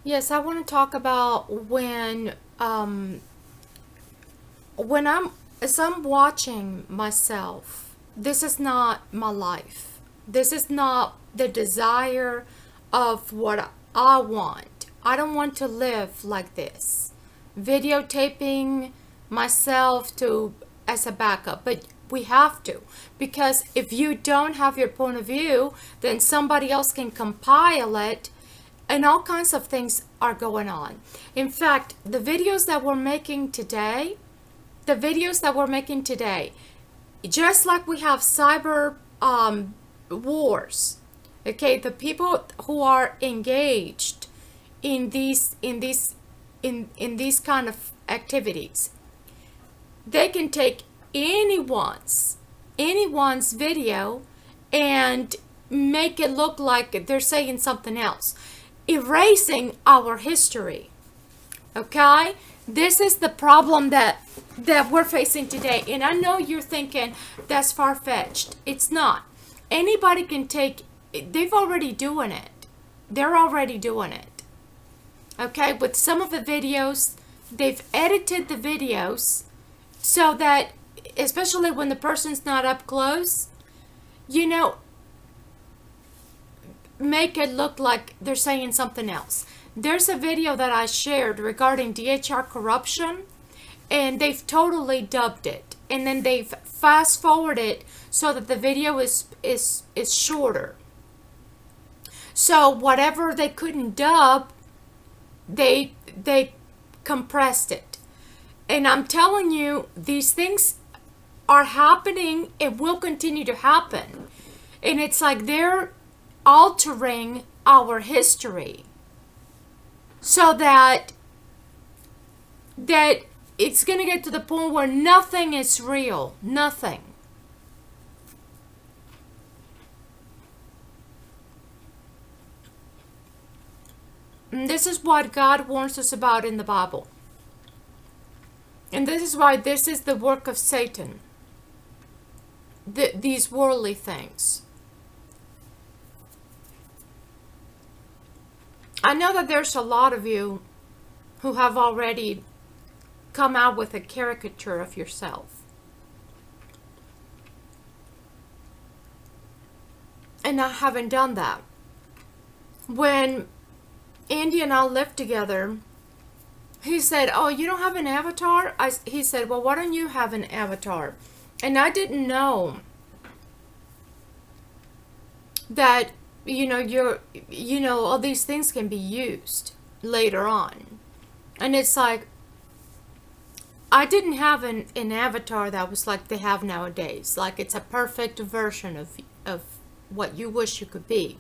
Yes, I want to talk about when I'm as I'm watching myself. This is not my life. This is not the desire of what I want. I don't want to live like this. Videotaping myself to as a backup, but we have to, because if you don't have your point of view, then somebody else can compile it, and all kinds of things are going on. In fact, the videos that we're making today, just like we have cyber wars, okay, the people who are engaged in these kind of activities, they can take anyone's video and make it look like they're saying something else, erasing our history. Okay, this is the problem that we're facing today, and I know you're thinking that's far-fetched. It's not. Anybody can take. They've already doing it. They're already doing it. Okay, with some of the videos, they've edited the videos so that, especially when the person's not up close, you know, make it look like they're saying something else. There's a video that I shared regarding DHR corruption, and they've totally dubbed it, and then they've fast forwarded so that the video is shorter. So whatever they couldn't dub, they compressed it. And I'm telling you, these things are happening and will continue to happen. And it's like they're altering our history so that it's going to get to the point where nothing is real. Nothing. And this is what God warns us about in the Bible. And this is why this is the work of Satan. These worldly things. I know that there's a lot of you who have already come out with a caricature of yourself. And I haven't done that. When Andy and I lived together, he said, "Oh, you don't have an avatar?" He said, "Well, why don't you have an avatar?" And I didn't know that, all these things can be used later on. And it's like, I didn't have an avatar that was like they have nowadays. Like it's a perfect version of what you wish you could be.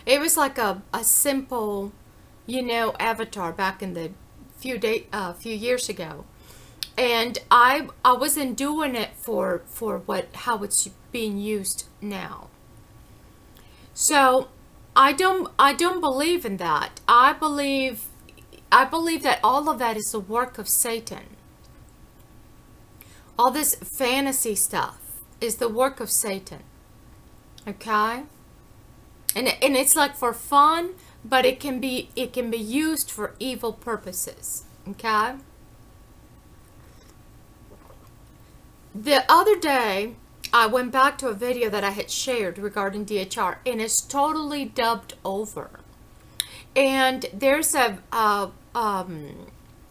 It was like a simple, avatar back in the few years ago. And I wasn't doing it for how it's being used now. So I don't believe in that. I believe that all of that is the work of Satan. All this fantasy stuff is the work of Satan. Okay? And it's like for fun, but it can be used for evil purposes. Okay? The other day, I went back to a video that I had shared regarding DHR, and it's totally dubbed over. And there's a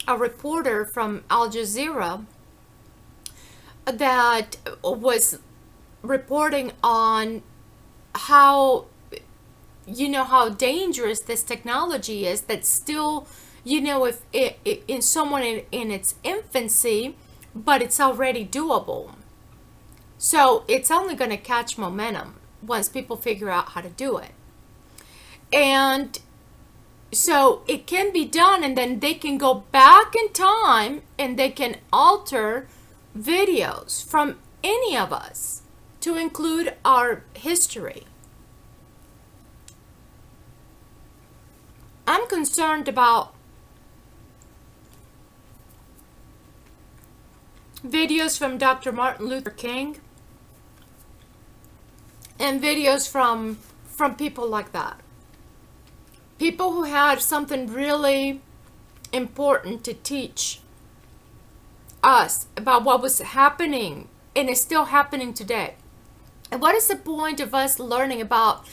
reporter from Al Jazeera that was reporting on how how dangerous this technology is, that still, if in someone in its infancy, but it's already doable. So it's only going to catch momentum once people figure out how to do it. And so it can be done, and then they can go back in time and they can alter videos from any of us to include our history. I'm concerned about videos from Dr. Martin Luther King and videos from people like that. people who had something really important to teach us about what was happening and is still happening today. And what is the point of us learning about,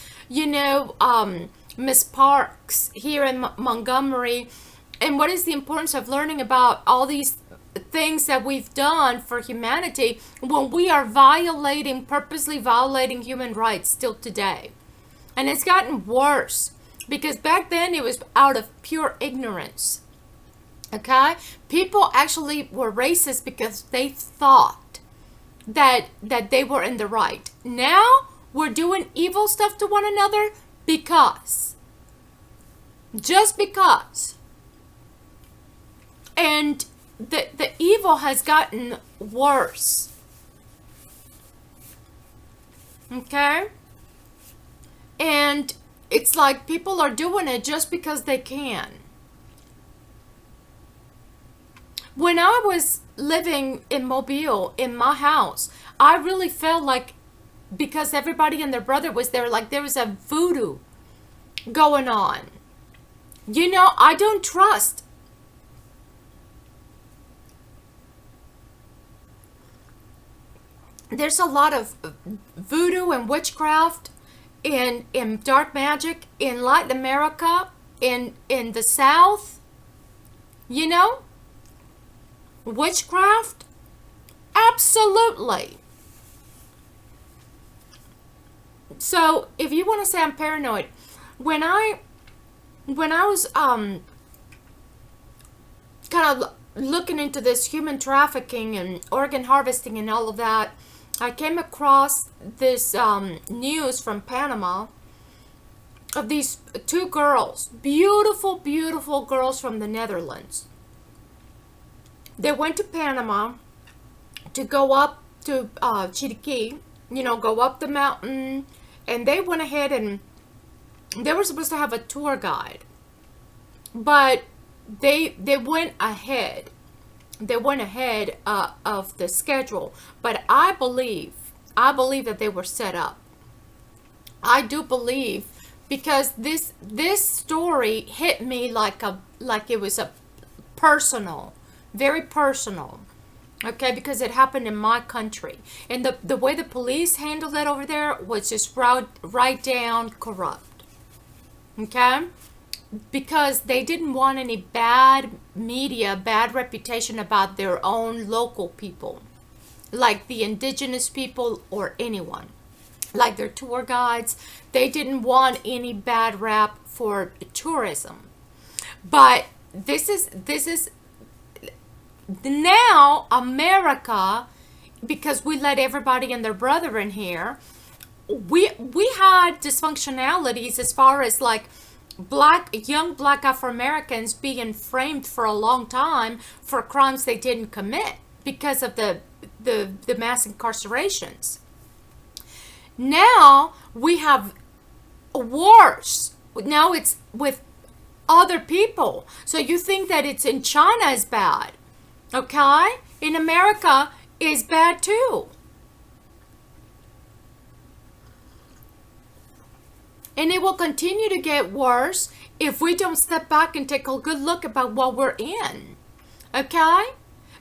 Miss Parks here in Montgomery? And what is the importance of learning about all these things that we've done for humanity when we are purposely violating human rights still today? And it's gotten worse because back then it was out of pure ignorance. Okay? People actually were racist because they thought that they were in the right. Now we're doing evil stuff to one another just because. And the evil has gotten worse. Okay? And it's like people are doing it just because they can. When I was living in Mobile, in my house, I really felt like, because everybody and their brother was there, like there was a voodoo going on. I don't trust. There's a lot of voodoo and witchcraft in dark magic in Latin America, in the South. Witchcraft? Absolutely. So if you want to say I'm paranoid, when I was kind of looking into this human trafficking and organ harvesting and all of that, I came across this news from Panama of these two girls, beautiful, beautiful girls from the Netherlands. They went to Panama to go up to Chiriquí, go up the mountain, and they went ahead and they were supposed to have a tour guide, but they went ahead. They went ahead of the schedule, but I believe that they were set up. I do believe, because this story hit me like it was a personal. Very personal, okay, because it happened in my country. And the way the police handled it over there was just right down corrupt, okay? Because they didn't want any bad media, bad reputation about their own local people, like the indigenous people or anyone, like their tour guides. They didn't want any bad rap for tourism. But this is now America, because we let everybody and their brother in here, we had dysfunctionalities as far as like young black Afro-Americans being framed for a long time for crimes they didn't commit because of the mass incarcerations. Now we have worse. Now it's with other people. So you think that it's in China is bad. Okay? In America is bad too. And it will continue to get worse if we don't step back and take a good look about what we're in. Okay?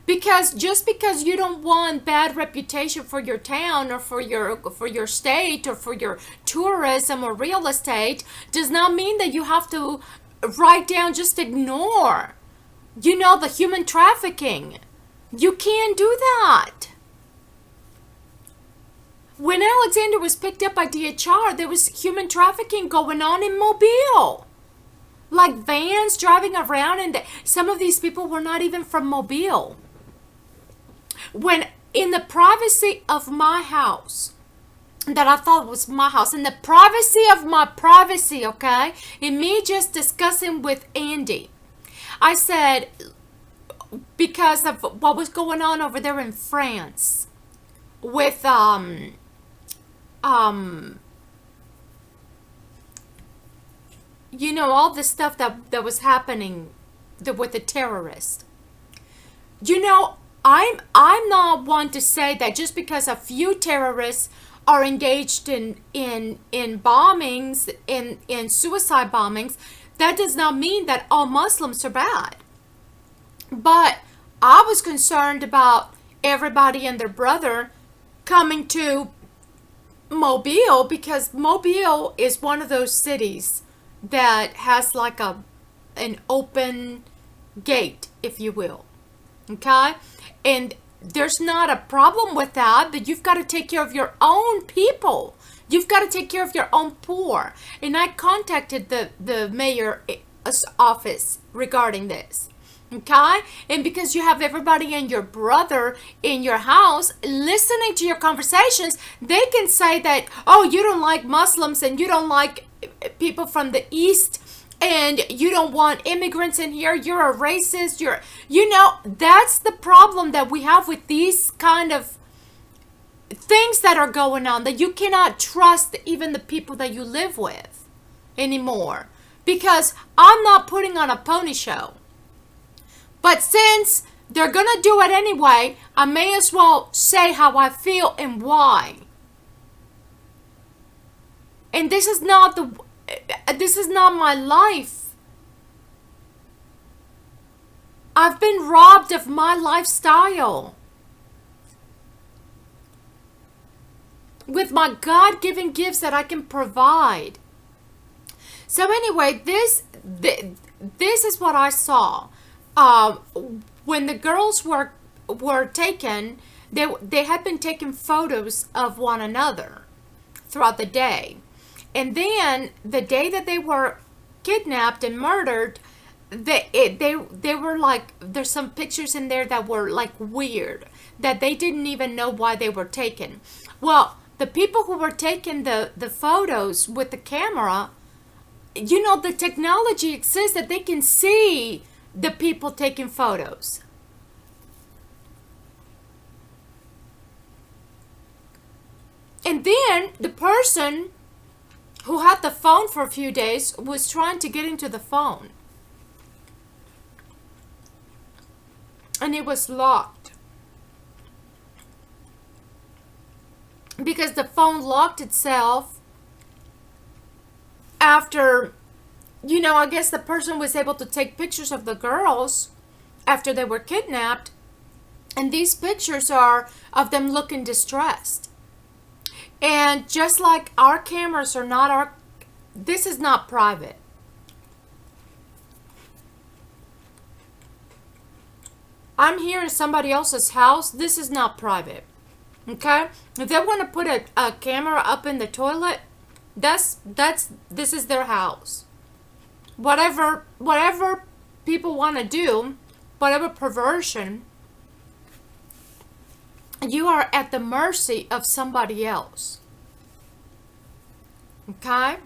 Because just because you don't want bad reputation for your town or for your state or for your tourism or real estate does not mean that you have to write down, just ignore the human trafficking. You can't do that. When Alexander was picked up by DHR, there was human trafficking going on in Mobile. Like vans driving around, and some of these people were not even from Mobile. When in the privacy of my house, that I thought was my house, in the privacy of my privacy, okay, in me just discussing with Andy, I said, because of what was going on over there in France with all the stuff that was happening with the terrorists. I'm not one to say that just because a few terrorists are engaged in bombings, in suicide bombings, That does not mean that all Muslims are bad. But I was concerned about everybody and their brother coming to Mobile, because Mobile is one of those cities that has like an open gate, if you will. Okay? And there's not a problem with that, but you've got to take care of your own people. You've got to take care of your own poor. And I contacted the mayor's office regarding this. Okay? And because you have everybody and your brother in your house listening to your conversations, they can say that, oh, you don't like Muslims and you don't like people from the East and you don't want immigrants in here. You're a racist. That's the problem that we have with these kind of things that are going on, that you cannot trust even the people that you live with anymore. Because I'm not putting on a pony show. But since they're going to do it anyway, I may as well say how I feel and why. And this is not my life. I've been robbed of my lifestyle. With my God-given gifts that I can provide. So anyway, this is what I saw. When the girls were taken, they had been taking photos of one another throughout the day. And then the day that they were kidnapped and murdered, they were like, there's some pictures in there that were like weird, that they didn't even know why they were taken. Well, the people who were taking the photos with the camera, the technology exists that they can see the people taking photos. And then the person who had the phone for a few days was trying to get into the phone. And it was locked. Because the phone locked itself after, I guess the person was able to take pictures of the girls after they were kidnapped. And these pictures are of them looking distressed. And just like our cameras are not this is not private. I'm here in somebody else's house. This is not private. Okay? If they want to put a camera up in the toilet, this is their house. Whatever people want to do, whatever perversion, you are at the mercy of somebody else. Okay?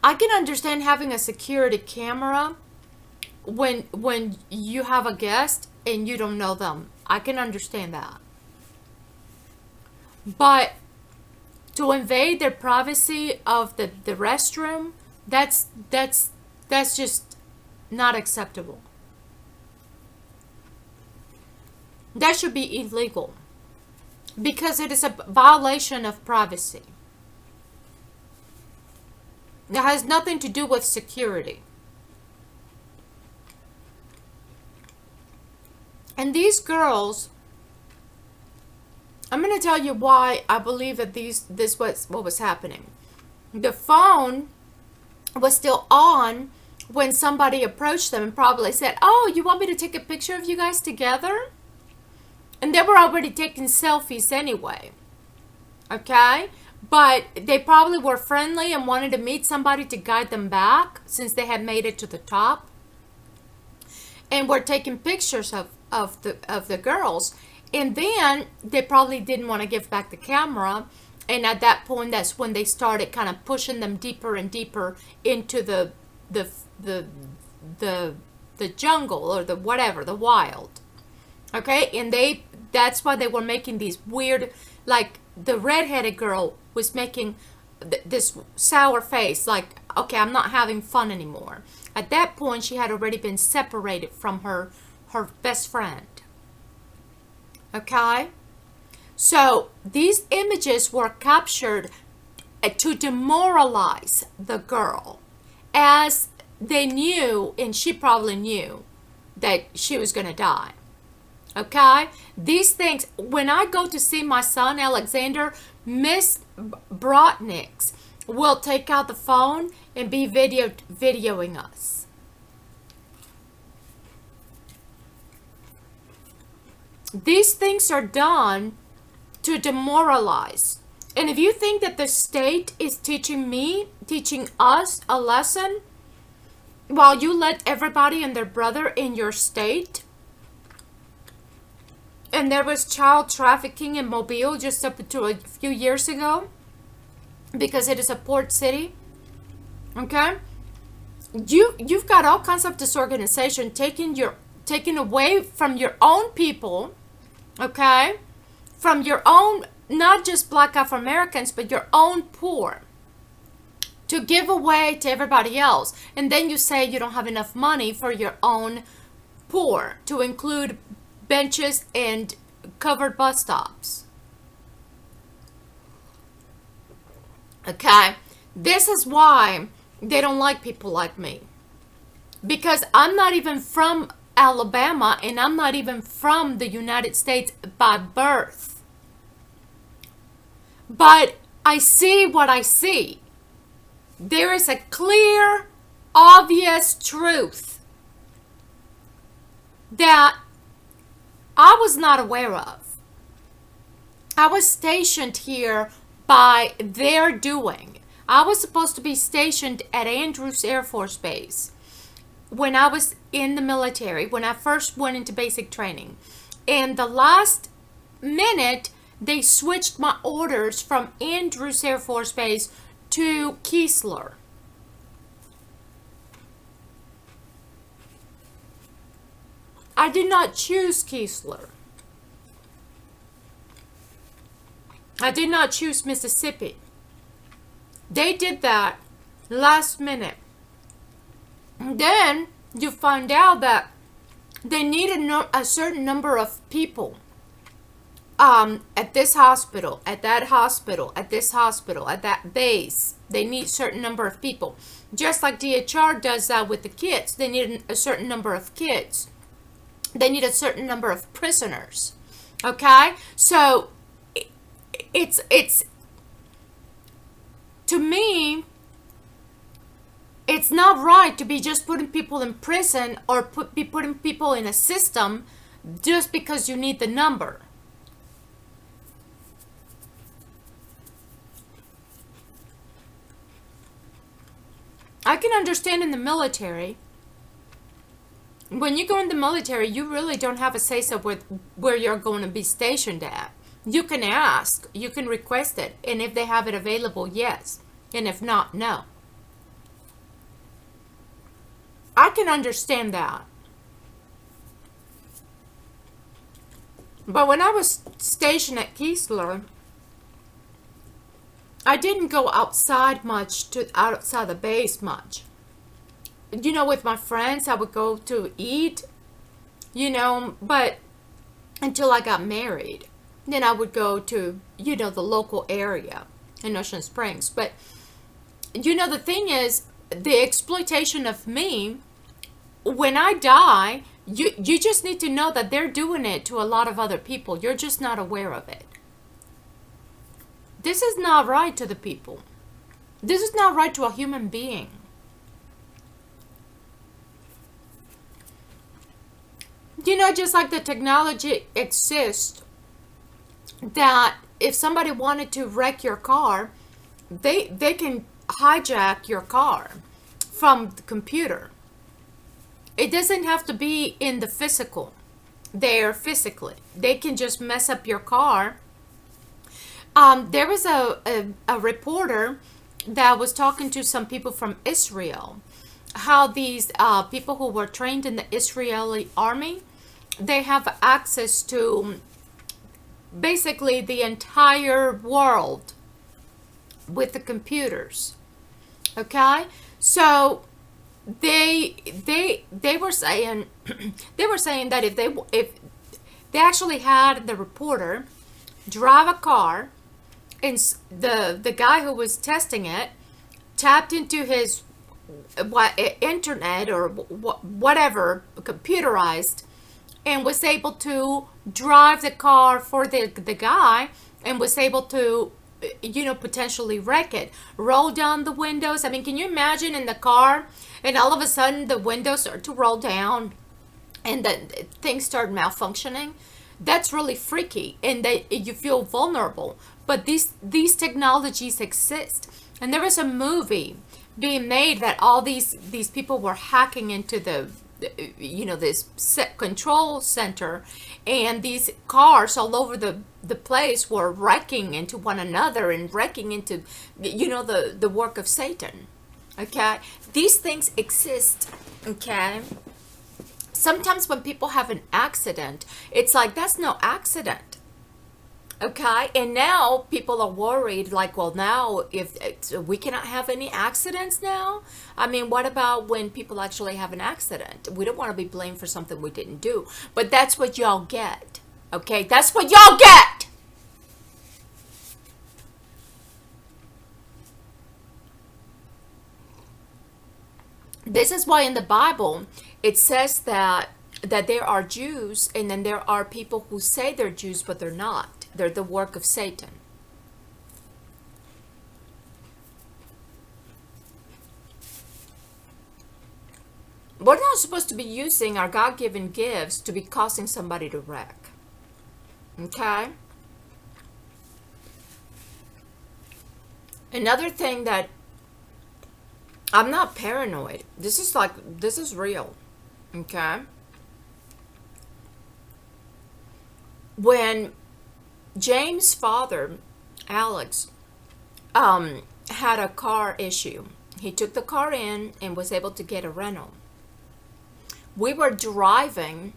I can understand having a security camera when you have a guest and you don't know them. I can understand that. But to invade their privacy of the restroom, that's just not acceptable. That should be illegal, because it is a violation of privacy. It has nothing to do with security. And these girls, I'm going to tell you why I believe that this was what was happening. The phone was still on when somebody approached them and probably said, "Oh, you want me to take a picture of you guys together?" And they were already taking selfies anyway. Okay? But they probably were friendly and wanted to meet somebody to guide them back since they had made it to the top. And were taking pictures of the girls. And then they probably didn't want to give back the camera. And at that point, that's when they started kind of pushing them deeper and deeper into the jungle or the whatever, the wild. Okay? And that's why they were making these weird, like the redheaded girl was making this sour face, like, okay, I'm not having fun anymore. At that point, she had already been separated from her best friend. Okay? So these images were captured to demoralize the girl as they knew, and she probably knew, that she was going to die. Okay? These things, when I go to see my son, Alexander, Miss Brotniks will take out the phone and be videoing us. These things are done to demoralize. And if you think that the state is teaching us a lesson, while you let everybody and their brother in your state, and there was child trafficking in Mobile just up to a few years ago, because it is a port city, okay? You've got all kinds of disorganization taken away from your own people, okay? From your own, not just Black Afro Americans, but your own poor, to give away to everybody else. And then you say you don't have enough money for your own poor, to include benches and covered bus stops. Okay? This is why they don't like people like me. Because I'm not even from Alabama, and I'm not even from the United States by birth. But I see what I see. There is a clear, obvious truth that I was not aware of. I was stationed here by their doing. I was supposed to be stationed at Andrews Air Force Base when I was in the military, when I first went into basic training. And the last minute, they switched my orders from Andrews Air Force Base to Keesler. I did not choose Keesler. I did not choose Mississippi. They did that last minute. And then you find out that they needed a certain number of people at this hospital, at that hospital, at this hospital, at that base. They need a certain number of people. Just like DHR does that with the kids. They need a certain number of kids. They need a certain number of prisoners. Okay? So, it's to me, it's not right to be just putting people in prison or be putting people in a system just because you need the number. I can understand in the military. When you go in the military, you really don't have a say-so with where you're going to be stationed at. You can ask, you can request it, and if they have it available, yes. And if not, no. I can understand that. But when I was stationed at Keesler, I didn't go outside outside the base much. You know, with my friends, I would go to eat, but until I got married. Then I would go to, the local area in Ocean Springs. But, the thing is, the exploitation of me, when I die, you just need to know that they're doing it to a lot of other people. You're just not aware of it. This is not right to the people. This is not right to a human being. Just like the technology exists, that if somebody wanted to wreck your car, they can hijack your car from the computer. It doesn't have to be in the physical. There physically. They can just mess up your car. There was a reporter that was talking to some people from Israel, how these people who were trained in the Israeli army, they have access to basically the entire world with the computers. Okay? So they were saying that if they actually had the reporter drive a car, and the guy who was testing it tapped into his what internet or whatever computerized, and was able to drive the car for the guy, and was able to, potentially wreck it, roll down the windows. I mean, can you imagine in the car, and all of a sudden the windows start to roll down, and then things start malfunctioning? That's really freaky, and that you feel vulnerable. But these technologies exist, and there was a movie being made that all these people were hacking into this set control center, and these cars all over the place were wrecking into one another and wrecking into the work of Satan. Okay, these things exist. Okay, sometimes when people have an accident, it's like, that's no accident. Okay, and now people are worried, like, well, now if we cannot have any accidents now. I mean, what about when people actually have an accident? We don't want to be blamed for something we didn't do. But that's what y'all get. Okay, that's what y'all get. This is why in the Bible it says that there are Jews, and then there are people who say they're Jews but they're not. They're the work of Satan. We're not supposed to be using our God-given gifts to be causing somebody to wreck. Okay? Another thing that I'm not paranoid. This is real. Okay? When James' father, Alex, had a car issue, he took the car in and was able to get a rental. We were driving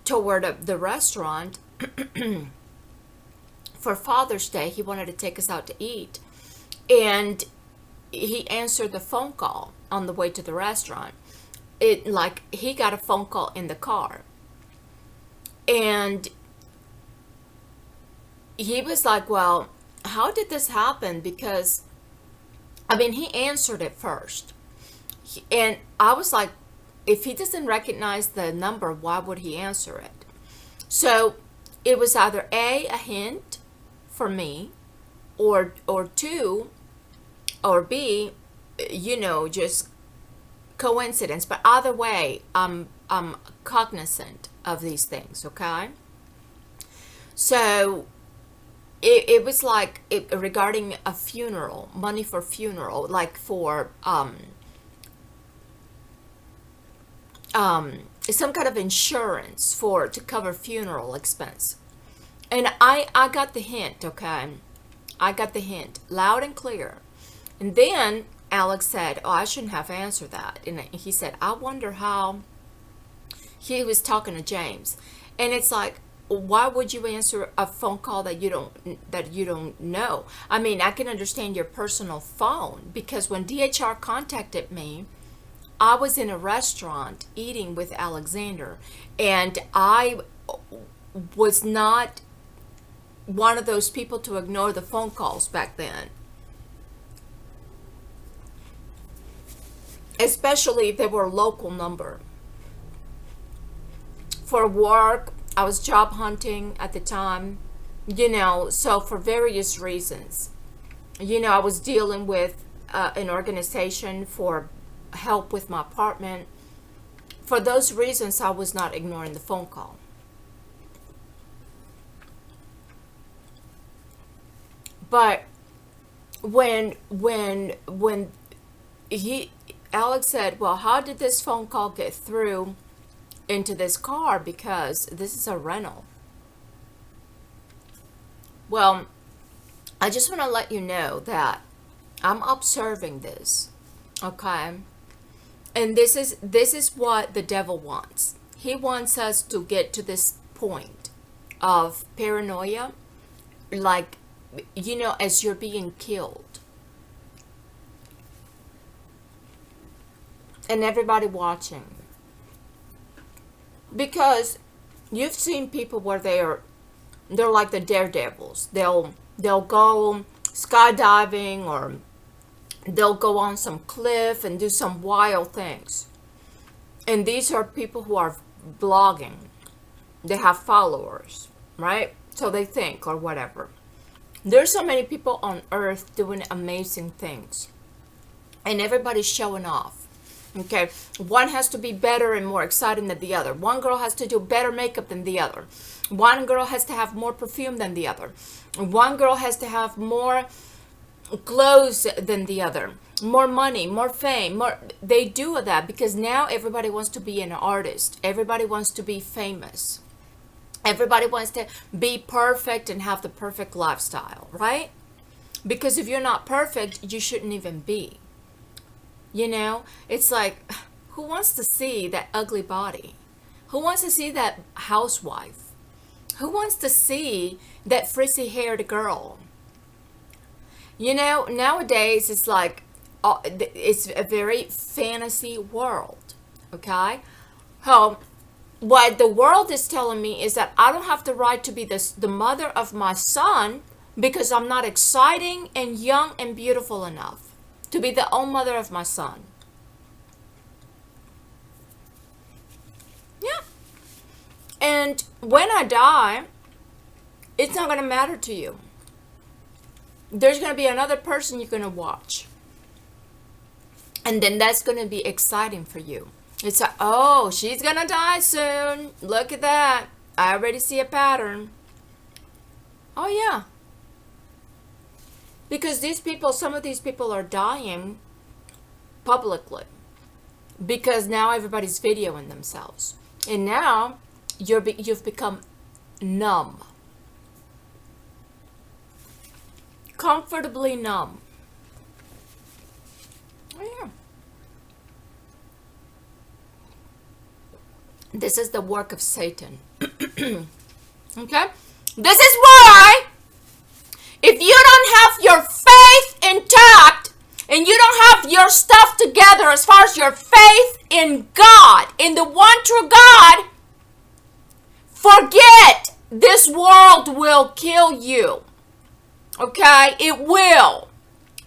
toward the restaurant for Father's Day. He wanted to take us out to eat, and he answered the phone call on the way to the restaurant. He got a phone call in the car, and he was like, well, how did this happen? Because, I mean, he answered it first. And I was like, if he doesn't recognize the number, why would he answer it? So it was either A, a hint for me, or two, or B, just coincidence. But either way, I'm cognizant of these things, okay? So it was like regarding a funeral, money for funeral, like for some kind of insurance to cover funeral expense. And I got the hint, okay? I got the hint loud and clear. And then Alex said, oh, I shouldn't have answered that. And he said, I wonder how. He was talking to James. And it's like, why would you answer a phone call that you don't know? I mean, I can understand your personal phone, because when DHR contacted me, I was in a restaurant eating with Alexander, and I was not one of those people to ignore the phone calls back then. Especially if they were a local number. For work, I was job hunting at the time, so for various reasons. I was dealing with an organization for help with my apartment. For those reasons, I was not ignoring the phone call. But when Alex said, well, how did this phone call get through into this car, because this is a rental? Well, I just want to let you know that I'm observing this, okay? And this is what the devil wants. He wants us to get to this point of paranoia, like, as you're being killed. And everybody watching. Because you've seen people where they're like the daredevils. They'll go skydiving or They'll go on some cliff and do some wild things. And these are people who are blogging. They have followers, right? So they think, or whatever. There's so many people on earth doing amazing things. And everybody's showing off. Okay? One has to be better and more exciting than the other. One girl has to do better makeup than the other. One girl has to have more perfume than the other. One girl has to have more clothes than the other. More money, more fame, more. They do that because now everybody wants to be an artist. Everybody wants to be famous. Everybody wants to be perfect and have the perfect lifestyle, right? Because if you're not perfect, you shouldn't even be. You know, it's like, who wants to see that ugly body? Who wants to see that housewife? Who wants to see that frizzy-haired girl? You know, nowadays it's like, it's a very fantasy world, okay? What the world is telling me is that I don't have the right to be the mother of my son because I'm not exciting and young and beautiful enough to be the own mother of my son. Yeah. And when I die, it's not going to matter to you. There's going to be another person you're going to watch. And then that's going to be exciting for you. It's like, oh, she's going to die soon. Look at that. I already see a pattern. Oh, yeah. Because these people, some of these people are dying publicly. Because now everybody's videoing themselves. And now you've become numb. Comfortably numb. Oh, yeah. This is the work of Satan. Okay? This is why, if you don't have your faith intact, and you don't have your stuff together as far as your faith in God, in the one true God, forget, this world will kill you. Okay? It will.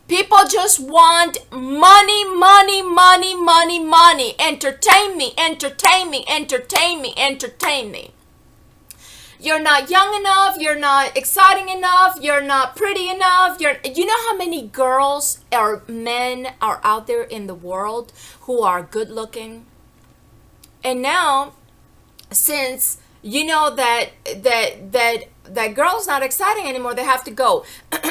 People just want money, money, money, money, money. Entertain me, entertain me, entertain me, entertain me. You're not young enough, you're not exciting enough, you're not pretty enough. You know how many girls or men are out there in the world who are good looking? And now, since you know that girl's not exciting anymore, they have to go.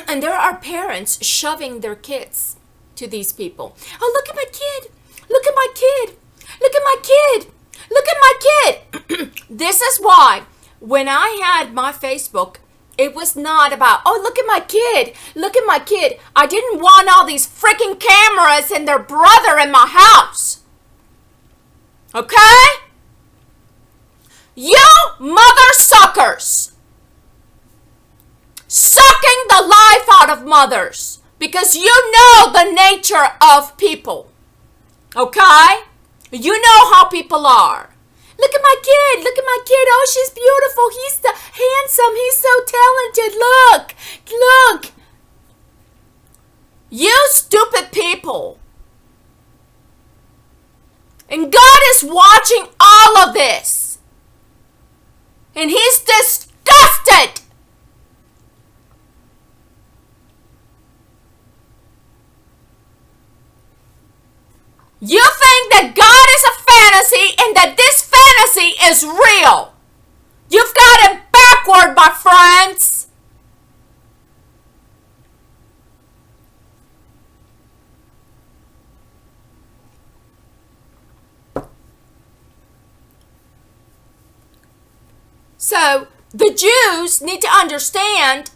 And there are parents shoving their kids to these people. Oh, look at my kid. Look at my kid. Look at my kid. Look at my kid. This is why when I had my Facebook, it was not about, oh, look at my kid. Look at my kid. I didn't want all these freaking cameras and their brother in my house. Okay? You mother suckers. Sucking the life out of mothers. Because you know the nature of people. Okay? You know how people are. Look at my kid. Look at my kid. Oh, she's beautiful. He's so handsome. He's so talented. Look. Look. You stupid people. And God is watching all of this. And He's disgusted. You think that God is a fantasy and that this fantasy is real. You've got it backward, my friends. So, the Jews need to understand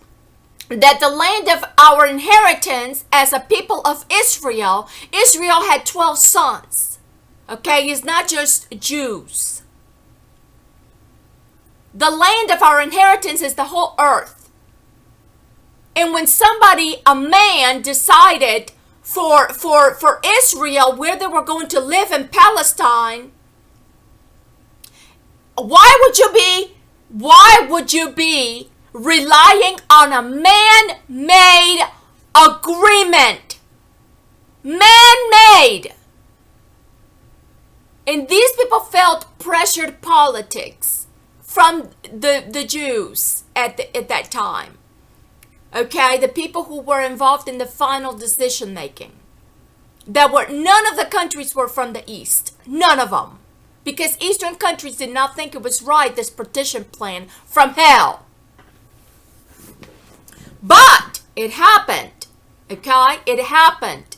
that the land of our inheritance as a people of Israel, Israel had 12 sons. Okay, it's not just Jews. The land of our inheritance is the whole earth. And when somebody, a man, decided for Israel where they were going to live in Palestine, why would you be relying on a man-made agreement? Man-made. And these people felt pressured politics from the Jews at that time. Okay, the people who were involved in the final decision making. None of the countries were from the East. None of them. Because Eastern countries did not think it was right, this partition plan from hell. But it happened. Okay, it happened.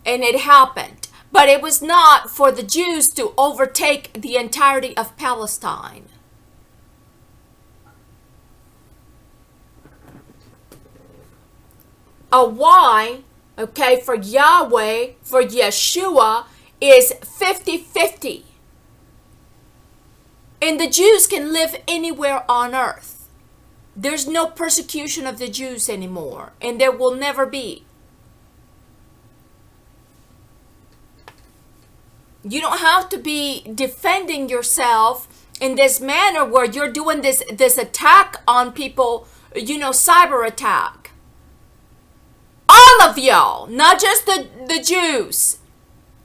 And it happened. But it was not for the Jews to overtake the entirety of Palestine. A Y, okay, for Yahweh, for Yeshua, is 50-50. And the Jews can live anywhere on earth. There's no persecution of the Jews anymore, and there will never be. You don't have to be defending yourself in this manner where you're doing this attack on people, cyber attack. All of y'all, not just the Jews,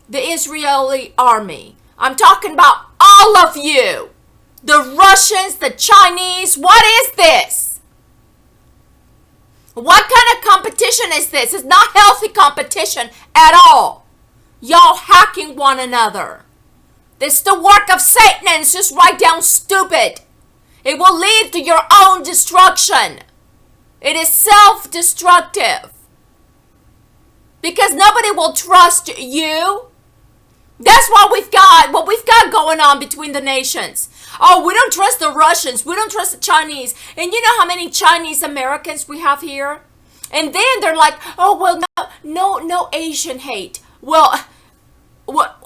the Israeli army. I'm talking about all of you. The Russians, the Chinese. What is this? What kind of competition is this? It's not healthy competition at all. Y'all hacking one another. This is the work of Satan, and it's just right down stupid. It will lead to your own destruction. It is self-destructive. Because nobody will trust you. That's what we've got going on between the nations. Oh, we don't trust the Russians. We don't trust the Chinese. And you know how many Chinese Americans we have here? And then they're like, oh, well, no Asian hate. Well, what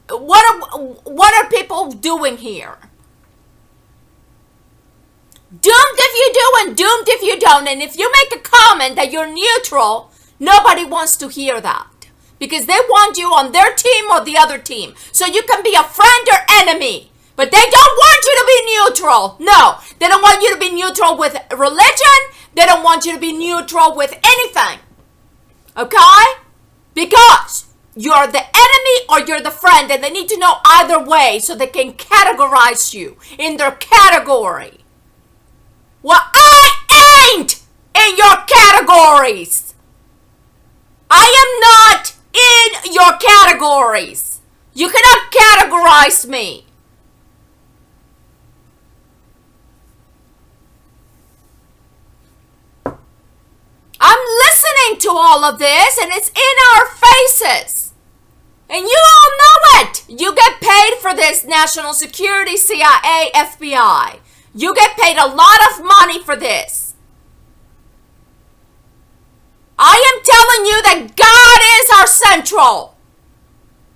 are people doing here? Doomed if you do and doomed if you don't. And if you make a comment that you're neutral, nobody wants to hear that. Because they want you on their team or the other team. So you can be a friend or enemy. But they don't want you to be neutral. No, they don't want you to be neutral with religion. They don't want you to be neutral with anything. Okay? Because you're the enemy or you're the friend. And they need to know either way so they can categorize you in their category. Well, I ain't in your categories. I am not in your categories. You cannot categorize me. I'm listening to all of this and it's in our faces. And you all know it. You get paid for this, National Security, CIA, FBI. You get paid a lot of money for this. I am telling you that God is our central.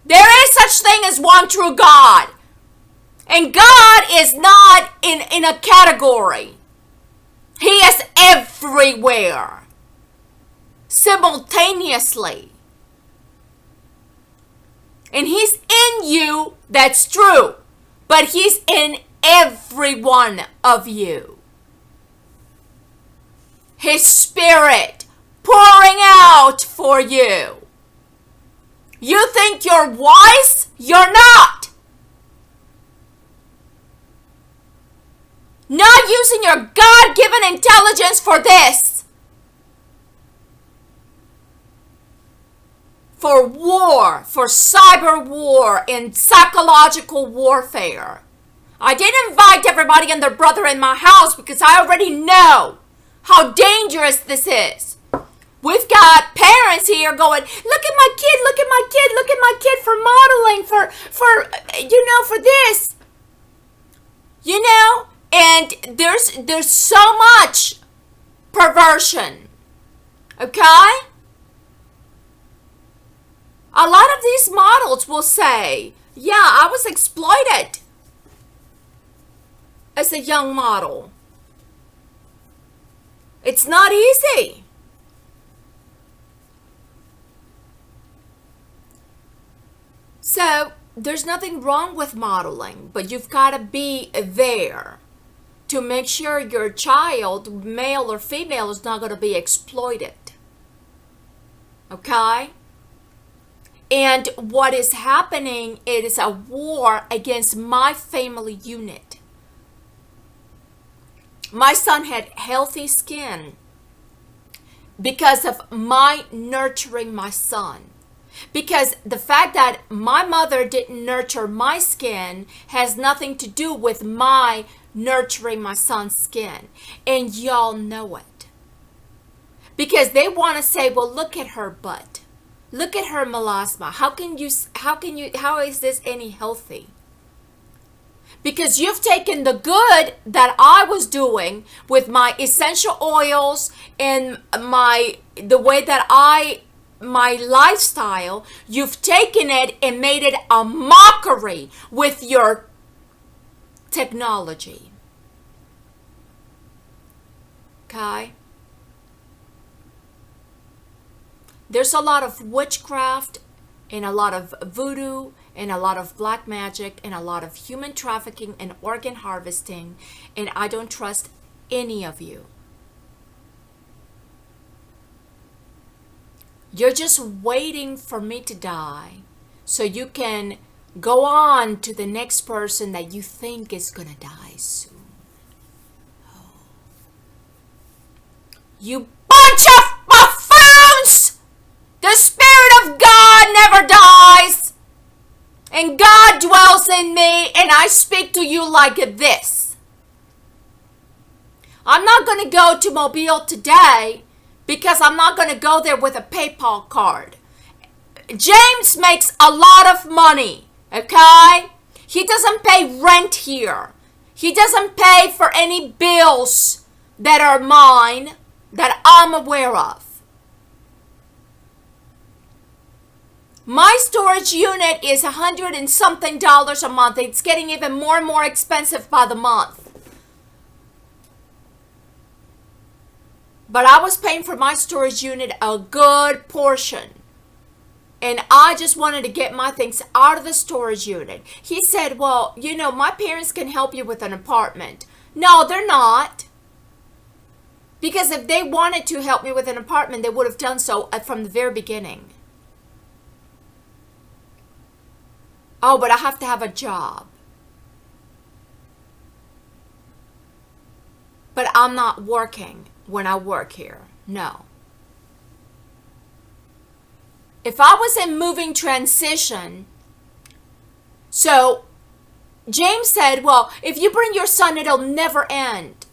There is such thing as one true God. And God is not in a category. He is everywhere. Simultaneously. And He's in you, that's true. But He's in every one of you. His Spirit pouring out for you. You think you're wise? You're not. Not using your God-given intelligence for this. For war, for cyber war and psychological warfare. I didn't invite everybody and their brother in my house because I already know how dangerous this is. We've got parents here going, look at my kid, look at my kid, look at my kid for modeling, for this. And there's so much perversion. Okay? A lot of these models will say, yeah, I was exploited as a young model. It's not easy. So, there's nothing wrong with modeling, but you've got to be there to make sure your child, male or female, is not going to be exploited. Okay? And what is happening is a war against my family unit. My son had healthy skin because of my nurturing my son. Because the fact that my mother didn't nurture my skin has nothing to do with my nurturing my son's skin. And y'all know it. Because they want to say, well, look at her butt. Look at her melasma. How is this any healthy? Because you've taken the good that I was doing with my essential oils and the way that my lifestyle, you've taken it and made it a mockery with your technology. Okay? There's a lot of witchcraft and a lot of voodoo and a lot of black magic and a lot of human trafficking and organ harvesting, and I don't trust any of you. You're just waiting for me to die so you can go on to the next person that you think is gonna die soon. Oh. You bunch of buffoons! The Spirit of God never dies. And God dwells in me, and I speak to you like this. I'm not going to go to Mobile today because I'm not going to go there with a PayPal card. James makes a lot of money, okay? He doesn't pay rent here. He doesn't pay for any bills that are mine that I'm aware of. My storage unit is $100 and something a month. It's getting even more and more expensive by the month. But I was paying for my storage unit a good portion. And I just wanted to get my things out of the storage unit. He said, well, you know, my parents can help you with an apartment. No, they're not. Because if they wanted to help me with an apartment, they would have done so from the very beginning. Oh, but I have to have a job. But I'm not working when I work here. No. If I was in moving transition, so James said, well, if you bring your son, it'll never end.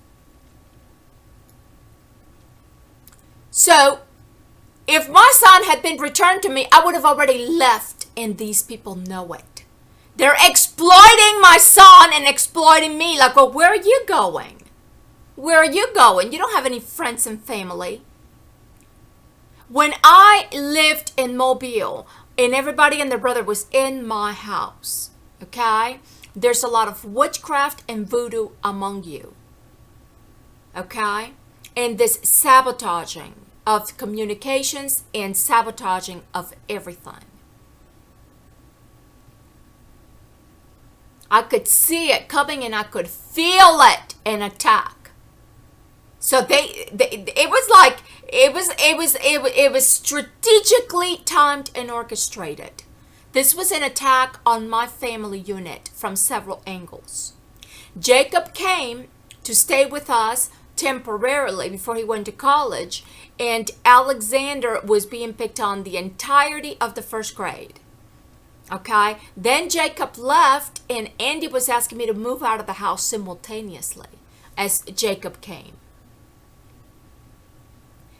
So if my son had been returned to me, I would have already left, and these people know it. They're exploiting my son and exploiting me. Like, well, where are you going? Where are you going? You don't have any friends and family. When I lived in Mobile and everybody and their brother was in my house, okay, there's a lot of witchcraft and voodoo among you, okay, and this sabotaging of communications and sabotaging of everything. I could see it coming and I could feel it in attack. So it was strategically timed and orchestrated. This was an attack on my family unit from several angles. Jacob came to stay with us temporarily before he went to college, and Alexander was being picked on the entirety of the first grade. Okay, then Jacob left, and Andy was asking me to move out of the house simultaneously as Jacob came.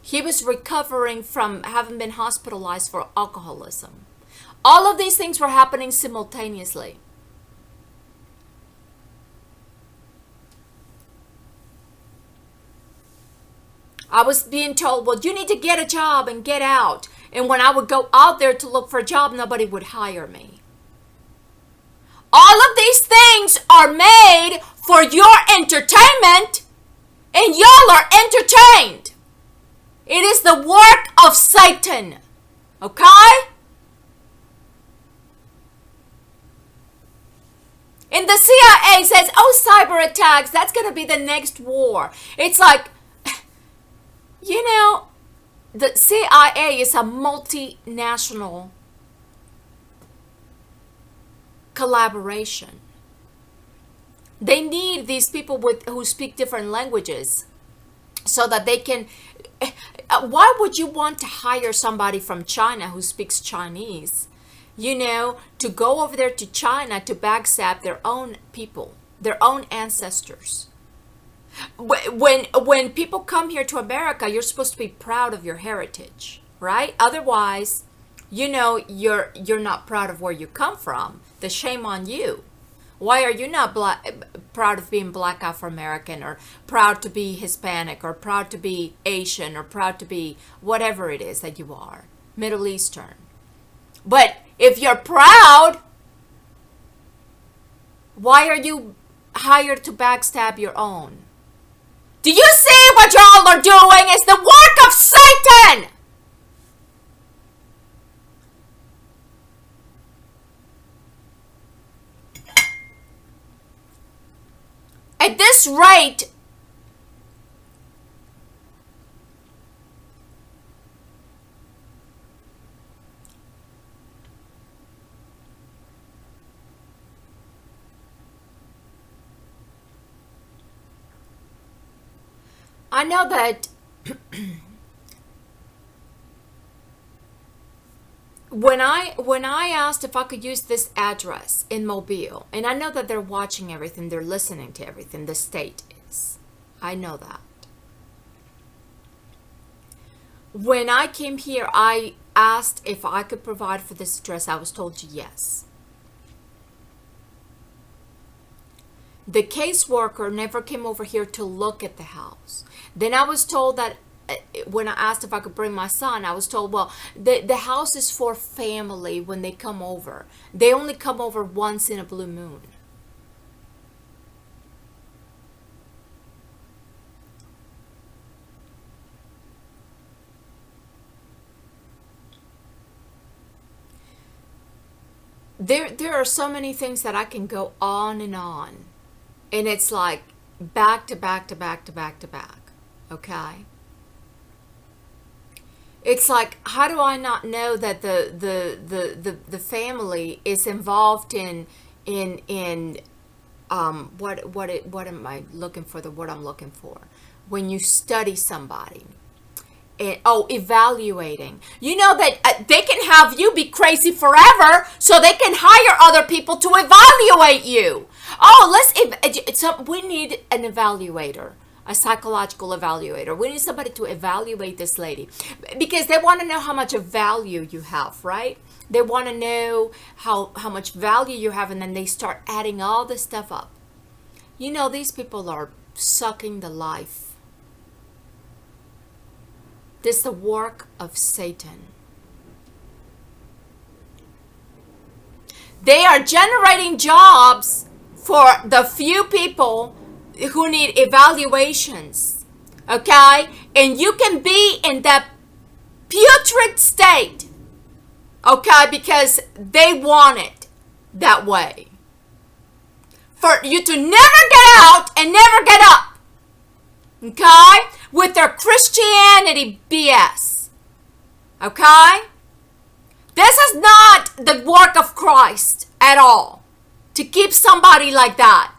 He was recovering from having been hospitalized for alcoholism. All of these things were happening simultaneously. I was being told, well, you need to get a job and get out. And when I would go out there to look for a job, nobody would hire me. All of these things are made for your entertainment, and y'all are entertained. It is the work of Satan. Okay? And the CIA says, oh, cyber attacks, that's going to be the next war. It's like, you know, the CIA is a multinational collaboration. They need these people who speak different languages so that they can. Why would you want to hire somebody from China who speaks Chinese, to go over there to China to backstab their own people, their own ancestors? When people come here to America, you're supposed to be proud of your heritage, right? Otherwise, you're not proud of where you come from. The shame on you. Why are you not proud of being Black Afro-American, or proud to be Hispanic, or proud to be Asian, or proud to be whatever it is that you are, Middle Eastern? But if you're proud, why are you hired to backstab your own? Do you see what y'all are doing? It's the work of Satan! At this rate, I know that when I asked if I could use this address in Mobile, and I know that they're watching everything, they're listening to everything, the state is. I know that. When I came here, I asked if I could provide for this address. I was told yes. The caseworker never came over here to look at the house. Then I was told that when I asked if I could bring my son, I was told, well, the house is for family when they come over. They only come over once in a blue moon. There are so many things that I can go on. And it's like back to back to back to back to back. Okay? It's like, how do I not know that the family is involved in what am I looking for, the word I'm looking for? When you study somebody. Evaluating. You know that they can have you be crazy forever so they can hire other people to evaluate you. We need an evaluator. A psychological evaluator. We need somebody to evaluate this lady because they want to know how much of value you have, right? They want to know how much value you have, and then they start adding all this stuff up. These people are sucking the life. This is the work of Satan. They are generating jobs for the few people who need evaluations, okay? And you can be in that putrid state, okay, because they want it that way. For you to never get out and never get up, okay, with their Christianity BS, okay? This is not the work of Christ at all, to keep somebody like that.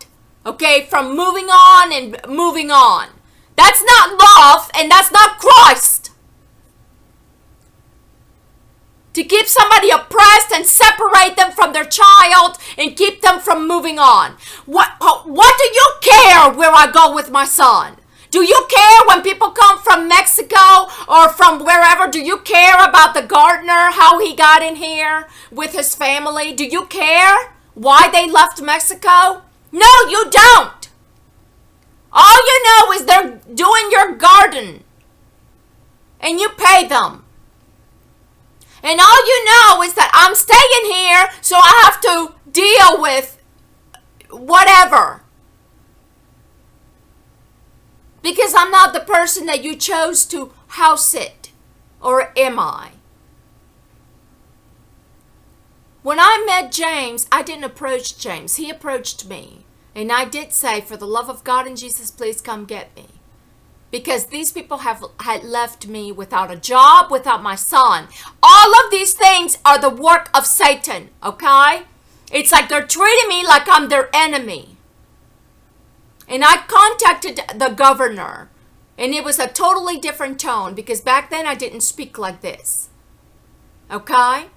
Okay, from moving on and moving on. That's not love, and that's not Christ. To keep somebody oppressed and separate them from their child and keep them from moving on. What do you care where I go with my son? Do you care when people come from Mexico or from wherever? Do you care about the gardener, how he got in here with his family? Do you care why they left Mexico? No, you don't. All you know is they're doing your garden. And you pay them. And all you know is that I'm staying here, so I have to deal with whatever. Because I'm not the person that you chose to house sit. Or am I? When I met James, I didn't approach James. He approached me. And I did say, for the love of God and Jesus, please come get me. Because these people had left me without a job, without my son. All of these things are the work of Satan, okay? It's like they're treating me like I'm their enemy. And I contacted the governor, and it was a totally different tone because back then I didn't speak like this. Okay?